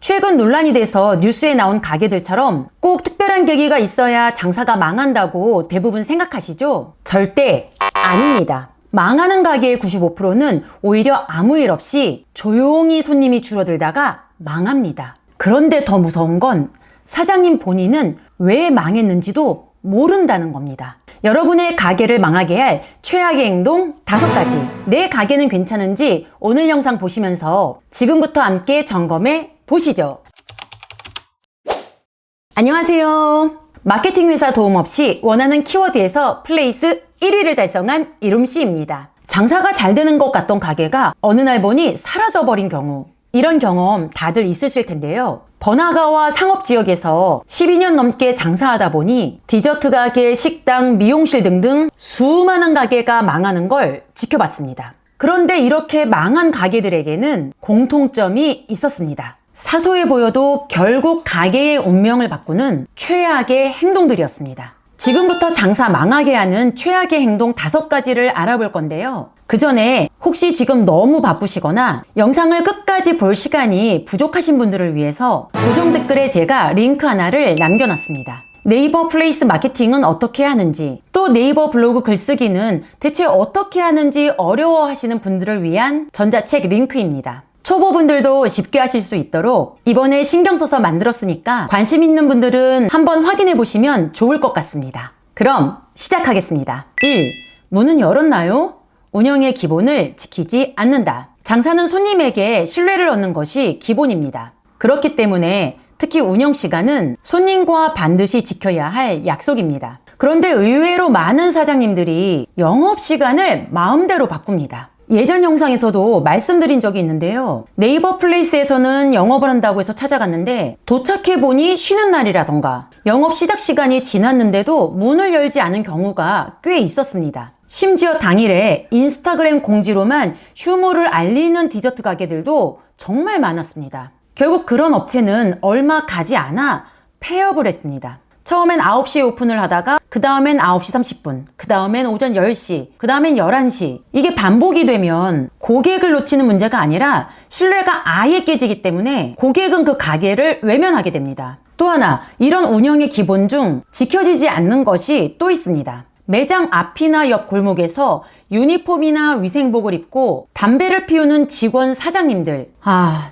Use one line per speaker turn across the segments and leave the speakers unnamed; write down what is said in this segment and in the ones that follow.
최근 논란이 돼서 뉴스에 나온 가게들처럼 꼭 특별한 계기가 있어야 장사가 망한다고 대부분 생각하시죠? 절대 아닙니다. 망하는 가게의 95%는 오히려 아무 일 없이 조용히 손님이 줄어들다가 망합니다. 그런데 더 무서운 건 사장님 본인은 왜 망했는지도 모른다는 겁니다. 여러분의 가게를 망하게 할 최악의 행동 5가지. 내 가게는 괜찮은지 오늘 영상 보시면서 지금부터 함께 점검해 보시죠. 안녕하세요. 마케팅 회사 도움 없이 원하는 키워드에서 플레이스 1위를 달성한 이룸씨입니다. 장사가 잘 되는 것 같던 가게가 어느 날 보니 사라져버린 경우, 이런 경험 다들 있으실 텐데요. 번화가와 상업지역에서 12년 넘게 장사하다 보니 디저트 가게, 식당, 미용실 등등 수많은 가게가 망하는 걸 지켜봤습니다. 그런데 이렇게 망한 가게들에게는 공통점이 있었습니다. 사소해 보여도 결국 가게의 운명을 바꾸는 최악의 행동들이었습니다. 지금부터 장사 망하게 하는 최악의 행동 5가지를 알아볼 건데요. 그 전에 혹시 지금 너무 바쁘시거나 영상을 끝까지 볼 시간이 부족하신 분들을 위해서 고정 댓글에 제가 링크 하나를 남겨놨습니다. 네이버 플레이스 마케팅은 어떻게 하는지, 또 네이버 블로그 글쓰기는 대체 어떻게 하는지 어려워하시는 분들을 위한 전자책 링크입니다. 초보분들도 쉽게 하실 수 있도록 이번에 신경 써서 만들었으니까 관심 있는 분들은 한번 확인해 보시면 좋을 것 같습니다. 그럼 시작하겠습니다. 1. 문은 열었나요? 운영의 기본을 지키지 않는다. 장사는 손님에게 신뢰를 얻는 것이 기본입니다. 그렇기 때문에 특히 운영 시간은 손님과 반드시 지켜야 할 약속입니다. 그런데 의외로 많은 사장님들이 영업 시간을 마음대로 바꿉니다. 예전 영상에서도 말씀드린 적이 있는데요. 네이버 플레이스에서는 영업을 한다고 해서 찾아갔는데 도착해보니 쉬는 날이라던가 영업 시작 시간이 지났는데도 문을 열지 않은 경우가 꽤 있었습니다. 심지어 당일에 인스타그램 공지로만 휴무를 알리는 디저트 가게들도 정말 많았습니다. 결국 그런 업체는 얼마 가지 않아 폐업을 했습니다. 처음엔 9시에 오픈을 하다가 그 다음엔 9시 30분, 그 다음엔 오전 10시, 그 다음엔 11시. 이게 반복이 되면 고객을 놓치는 문제가 아니라 신뢰가 아예 깨지기 때문에 고객은 그 가게를 외면하게 됩니다. 또 하나, 이런 운영의 기본 중 지켜지지 않는 것이 또 있습니다. 매장 앞이나 옆 골목에서 유니폼이나 위생복을 입고 담배를 피우는 직원 사장님들.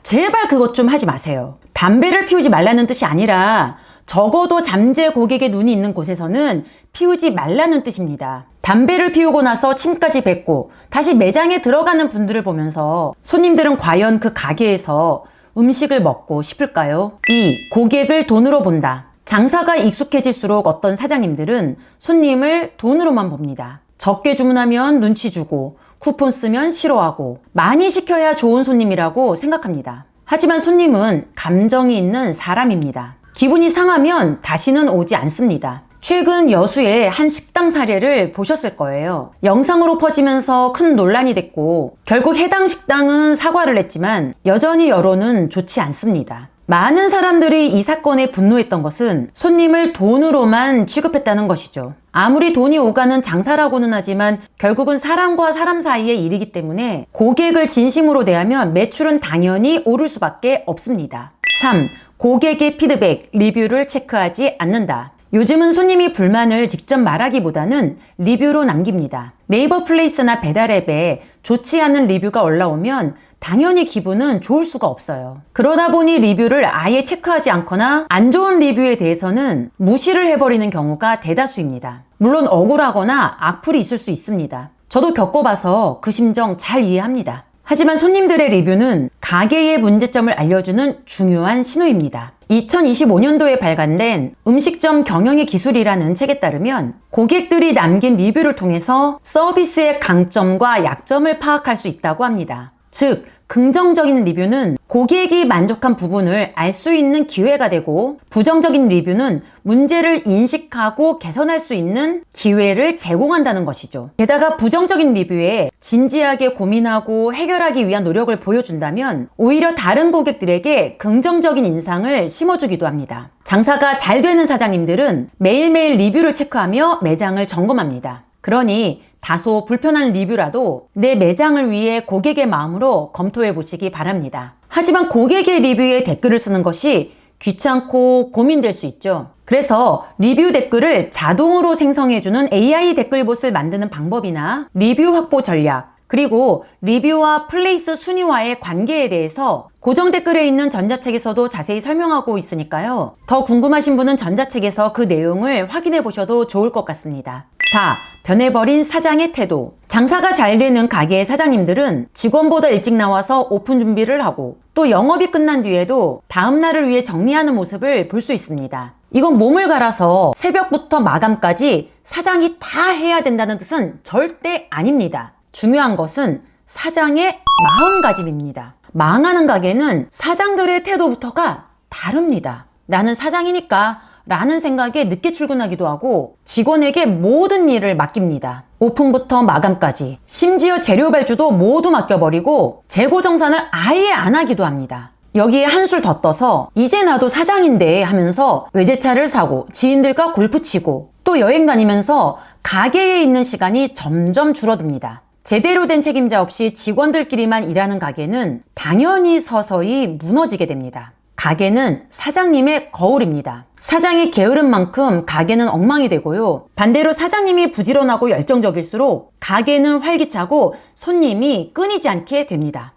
제발 그것 좀 하지 마세요. 담배를 피우지 말라는 뜻이 아니라 적어도 잠재 고객의 눈이 있는 곳에서는 피우지 말라는 뜻입니다. 담배를 피우고 나서 침까지 뱉고 다시 매장에 들어가는 분들을 보면서 손님들은 과연 그 가게에서 음식을 먹고 싶을까요? 2. 고객을 돈으로 본다. 장사가 익숙해질수록 어떤 사장님들은 손님을 돈으로만 봅니다. 적게 주문하면 눈치 주고 쿠폰 쓰면 싫어하고 많이 시켜야 좋은 손님이라고 생각합니다. 하지만 손님은 감정이 있는 사람입니다. 기분이 상하면 다시는 오지 않습니다. 최근 여수의 한 식당 사례를 보셨을 거예요. 영상으로 퍼지면서 큰 논란이 됐고 결국 해당 식당은 사과를 했지만 여전히 여론은 좋지 않습니다. 많은 사람들이 이 사건에 분노했던 것은 손님을 돈으로만 취급했다는 것이죠. 아무리 돈이 오가는 장사라고는 하지만 결국은 사람과 사람 사이의 일이기 때문에 고객을 진심으로 대하면 매출은 당연히 오를 수밖에 없습니다. 3. 고객의 피드백, 리뷰를 체크하지 않는다. 요즘은 손님이 불만을 직접 말하기보다는 리뷰로 남깁니다. 네이버 플레이스나 배달앱에 좋지 않은 리뷰가 올라오면 당연히 기분은 좋을 수가 없어요. 그러다 보니 리뷰를 아예 체크하지 않거나 안 좋은 리뷰에 대해서는 무시를 해버리는 경우가 대다수입니다. 물론 억울하거나 악플이 있을 수 있습니다. 저도 겪어봐서 그 심정 잘 이해합니다. 하지만 손님들의 리뷰는 가게의 문제점을 알려주는 중요한 신호입니다. 2025년도에 발간된 음식점 경영의 기술이라는 책에 따르면 고객들이 남긴 리뷰를 통해서 서비스의 강점과 약점을 파악할 수 있다고 합니다. 즉, 긍정적인 리뷰는 고객이 만족한 부분을 알 수 있는 기회가 되고 부정적인 리뷰는 문제를 인식하고 개선할 수 있는 기회를 제공한다는 것이죠. 게다가 부정적인 리뷰에 진지하게 고민하고 해결하기 위한 노력을 보여준다면 오히려 다른 고객들에게 긍정적인 인상을 심어주기도 합니다. 장사가 잘 되는 사장님들은 매일매일 리뷰를 체크하며 매장을 점검합니다. 그러니 다소 불편한 리뷰라도 내 매장을 위해 고객의 마음으로 검토해 보시기 바랍니다. 하지만 고객의 리뷰에 댓글을 쓰는 것이 귀찮고 고민될 수 있죠. 그래서 리뷰 댓글을 자동으로 생성해주는 AI 댓글봇을 만드는 방법이나 리뷰 확보 전략, 그리고 리뷰와 플레이스 순위와의 관계에 대해서 고정 댓글에 있는 전자책에서도 자세히 설명하고 있으니까요. 더 궁금하신 분은 전자책에서 그 내용을 확인해 보셔도 좋을 것 같습니다. 4. 변해버린 사장의 태도. 장사가 잘 되는 가게의 사장님들은 직원보다 일찍 나와서 오픈 준비를 하고 또 영업이 끝난 뒤에도 다음 날을 위해 정리하는 모습을 볼 수 있습니다. 이건 몸을 갈아서 새벽부터 마감까지 사장이 다 해야 된다는 뜻은 절대 아닙니다. 중요한 것은 사장의 마음가짐입니다. 망하는 가게는 사장들의 태도부터가 다릅니다. 나는 사장이니까 라는 생각에 늦게 출근하기도 하고 직원에게 모든 일을 맡깁니다. 오픈부터 마감까지, 심지어 재료 발주도 모두 맡겨버리고 재고 정산을 아예 안 하기도 합니다. 여기에 한술 더 떠서 이제 나도 사장인데 하면서 외제차를 사고 지인들과 골프 치고 또 여행 다니면서 가게에 있는 시간이 점점 줄어듭니다. 제대로 된 책임자 없이 직원들끼리만 일하는 가게는 당연히 서서히 무너지게 됩니다. 가게는 사장님의 거울입니다. 사장이 게으른 만큼 가게는 엉망이 되고요. 반대로 사장님이 부지런하고 열정적일수록 가게는 활기차고 손님이 끊이지 않게 됩니다.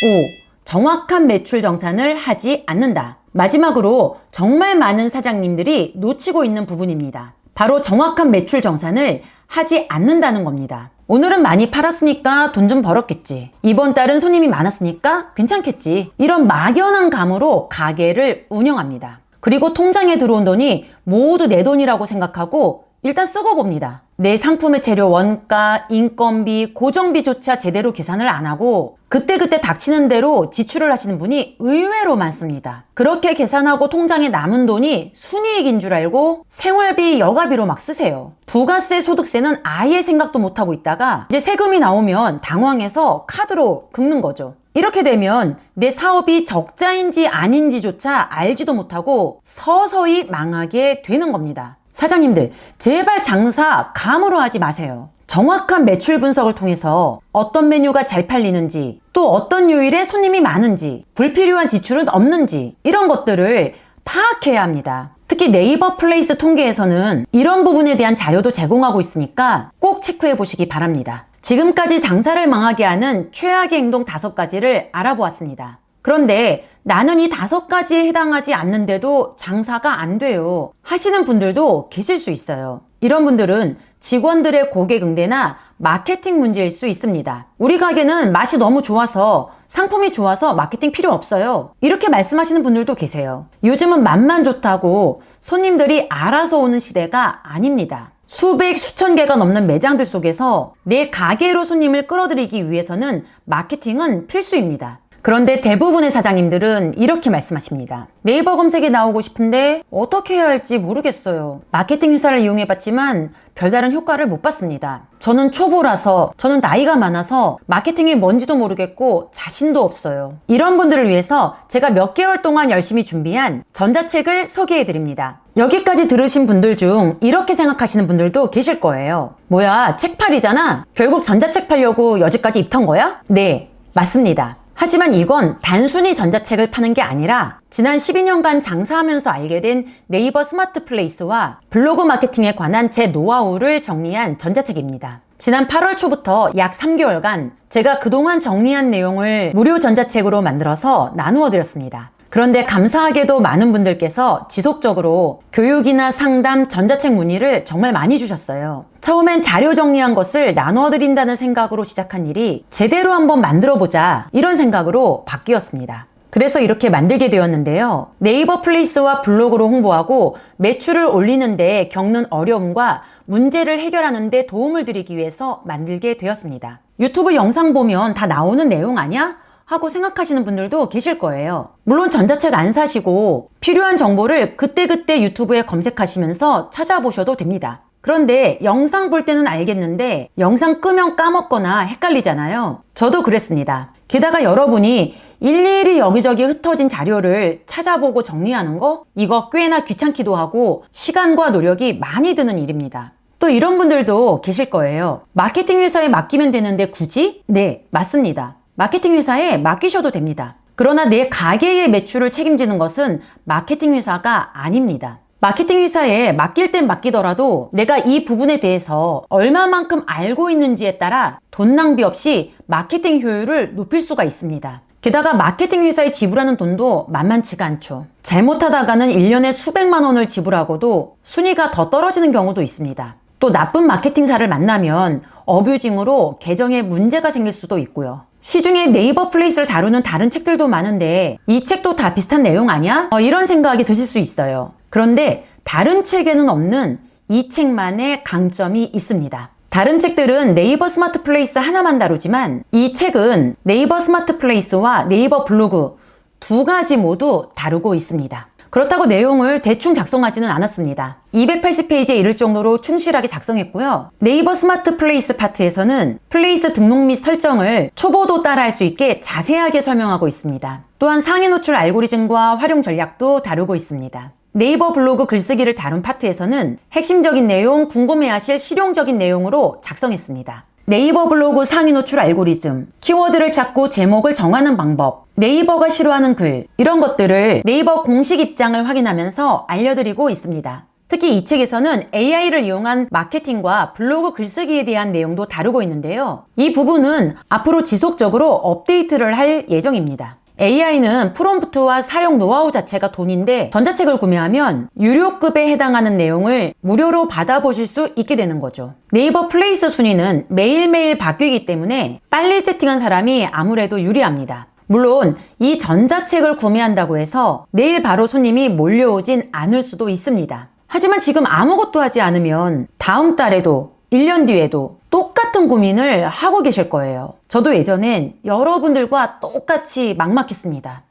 5. 정확한 매출 정산을 하지 않는다. 마지막으로 정말 많은 사장님들이 놓치고 있는 부분입니다. 바로 정확한 매출 정산을 하지 않는다는 겁니다. 오늘은 많이 팔았으니까 돈 좀 벌었겠지. 이번 달은 손님이 많았으니까 괜찮겠지. 이런 막연한 감으로 가게를 운영합니다. 그리고 통장에 들어온 돈이 모두 내 돈이라고 생각하고 일단 쓰고 봅니다. 내 상품의 재료 원가, 인건비, 고정비조차 제대로 계산을 안 하고 그때그때 닥치는 대로 지출을 하시는 분이 의외로 많습니다. 그렇게 계산하고 통장에 남은 돈이 순이익인 줄 알고 생활비, 여가비로 막 쓰세요. 부가세, 소득세는 아예 생각도 못하고 있다가 이제 세금이 나오면 당황해서 카드로 긁는 거죠. 이렇게 되면 내 사업이 적자인지 아닌지조차 알지도 못하고 서서히 망하게 되는 겁니다. 사장님들, 제발 장사 감으로 하지 마세요. 정확한 매출 분석을 통해서 어떤 메뉴가 잘 팔리는지, 또 어떤 요일에 손님이 많은지, 불필요한 지출은 없는지 이런 것들을 파악해야 합니다. 특히 네이버 플레이스 통계에서는 이런 부분에 대한 자료도 제공하고 있으니까 꼭 체크해 보시기 바랍니다. 지금까지 장사를 망하게 하는 최악의 행동 5가지를 알아보았습니다. 그런데 나는 이 5가지에 해당하지 않는데도 장사가 안 돼요 하시는 분들도 계실 수 있어요. 이런 분들은 직원들의 고객 응대나 마케팅 문제일 수 있습니다. 우리 가게는 맛이 너무 좋아서 상품이 좋아서 마케팅 필요 없어요. 이렇게 말씀하시는 분들도 계세요. 요즘은 맛만 좋다고 손님들이 알아서 오는 시대가 아닙니다. 수백, 수천 개가 넘는 매장들 속에서 내 가게로 손님을 끌어들이기 위해서는 마케팅은 필수입니다. 그런데 대부분의 사장님들은 이렇게 말씀하십니다. 네이버 검색에 나오고 싶은데 어떻게 해야 할지 모르겠어요. 마케팅 회사를 이용해봤지만 별다른 효과를 못 봤습니다. 저는 초보라서, 저는 나이가 많아서 마케팅이 뭔지도 모르겠고 자신도 없어요. 이런 분들을 위해서 제가 몇 개월 동안 열심히 준비한 전자책을 소개해드립니다. 여기까지 들으신 분들 중 이렇게 생각하시는 분들도 계실 거예요. 뭐야, 책팔이잖아? 결국 전자책 팔려고 여지까지 입턴 거야? 네, 맞습니다. 하지만 이건 단순히 전자책을 파는 게 아니라 지난 12년간 장사하면서 알게 된 네이버 스마트 플레이스와 블로그 마케팅에 관한 제 노하우를 정리한 전자책입니다. 지난 8월 초부터 약 3개월간 제가 그동안 정리한 내용을 무료 전자책으로 만들어서 나누어 드렸습니다. 그런데 감사하게도 많은 분들께서 지속적으로 교육이나 상담, 전자책 문의를 정말 많이 주셨어요. 처음엔 자료 정리한 것을 나눠 드린다는 생각으로 시작한 일이 제대로 한번 만들어보자 이런 생각으로 바뀌었습니다. 그래서 이렇게 만들게 되었는데요. 네이버 플레이스와 블로그로 홍보하고 매출을 올리는데 겪는 어려움과 문제를 해결하는 데 도움을 드리기 위해서 만들게 되었습니다. 유튜브 영상 보면 다 나오는 내용 아니야? 하고 생각하시는 분들도 계실 거예요. 물론 전자책 안 사시고 필요한 정보를 그때그때 유튜브에 검색하시면서 찾아보셔도 됩니다. 그런데 영상 볼 때는 알겠는데 영상 끄면 까먹거나 헷갈리잖아요. 저도 그랬습니다. 게다가 여러분이 일일이 여기저기 흩어진 자료를 찾아보고 정리하는 거? 이거 꽤나 귀찮기도 하고 시간과 노력이 많이 드는 일입니다. 또 이런 분들도 계실 거예요. 마케팅 회사에 맡기면 되는데 굳이? 네, 맞습니다. 마케팅 회사에 맡기셔도 됩니다. 그러나 내 가게의 매출을 책임지는 것은 마케팅 회사가 아닙니다. 마케팅 회사에 맡길 땐 맡기더라도 내가 이 부분에 대해서 얼마만큼 알고 있는지에 따라 돈 낭비 없이 마케팅 효율을 높일 수가 있습니다. 게다가 마케팅 회사에 지불하는 돈도 만만치가 않죠. 잘못하다가는 1년에 수백만 원을 지불하고도 순위가 더 떨어지는 경우도 있습니다. 또 나쁜 마케팅사를 만나면 어뷰징으로 계정에 문제가 생길 수도 있고요. 시중에 네이버 플레이스를 다루는 다른 책들도 많은데 이 책도 다 비슷한 내용 아니야? 이런 생각이 드실 수 있어요. 그런데 다른 책에는 없는 이 책만의 강점이 있습니다. 다른 책들은 네이버 스마트 플레이스 하나만 다루지만 이 책은 네이버 스마트 플레이스와 네이버 블로그 두 가지 모두 다루고 있습니다. 그렇다고 내용을 대충 작성하지는 않았습니다. 280페이지에 이를 정도로 충실하게 작성했고요. 네이버 스마트 플레이스 파트에서는 플레이스 등록 및 설정을 초보도 따라할 수 있게 자세하게 설명하고 있습니다. 또한 상위 노출 알고리즘과 활용 전략도 다루고 있습니다. 네이버 블로그 글쓰기를 다룬 파트에서는 핵심적인 내용, 궁금해하실 실용적인 내용으로 작성했습니다. 네이버 블로그 상위 노출 알고리즘, 키워드를 찾고 제목을 정하는 방법, 네이버가 싫어하는 글, 이런 것들을 네이버 공식 입장을 확인하면서 알려드리고 있습니다. 특히 이 책에서는 AI를 이용한 마케팅과 블로그 글쓰기에 대한 내용도 다루고 있는데요. 이 부분은 앞으로 지속적으로 업데이트를 할 예정입니다. AI는 프롬프트와 사용 노하우 자체가 돈인데 전자책을 구매하면 유료급에 해당하는 내용을 무료로 받아보실 수 있게 되는 거죠. 네이버 플레이스 순위는 매일매일 바뀌기 때문에 빨리 세팅한 사람이 아무래도 유리합니다. 물론 이 전자책을 구매한다고 해서 내일 바로 손님이 몰려오진 않을 수도 있습니다. 하지만 지금 아무것도 하지 않으면 다음 달에도 1년 뒤에도 똑같은 고민을 하고 계실 거예요. 저도 예전엔 여러분들과 똑같이 막막했습니다.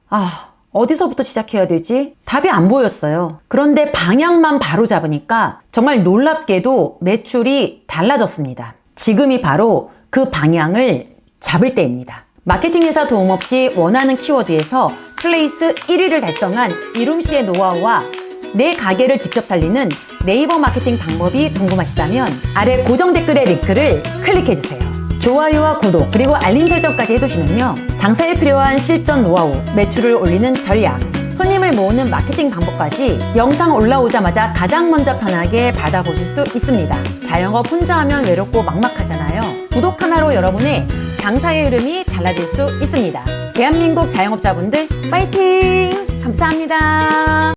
어디서부터 시작해야 되지? 답이 안 보였어요. 그런데 방향만 바로 잡으니까 정말 놀랍게도 매출이 달라졌습니다. 지금이 바로 그 방향을 잡을 때입니다. 마케팅 회사 도움 없이 원하는 키워드에서 플레이스 1위를 달성한 이룸씨의 노하우와 내 가게를 직접 살리는 네이버 마케팅 방법이 궁금하시다면 아래 고정 댓글의 링크를 클릭해주세요. 좋아요와 구독 그리고 알림 설정까지 해두시면요. 장사에 필요한 실전 노하우, 매출을 올리는 전략, 손님을 모으는 마케팅 방법까지 영상 올라오자마자 가장 먼저 편하게 받아보실 수 있습니다. 자영업 혼자 하면 외롭고 막막하잖아요. 구독 하나로 여러분의 장사의 흐름이 달라질 수 있습니다. 대한민국 자영업자분들 파이팅! 감사합니다.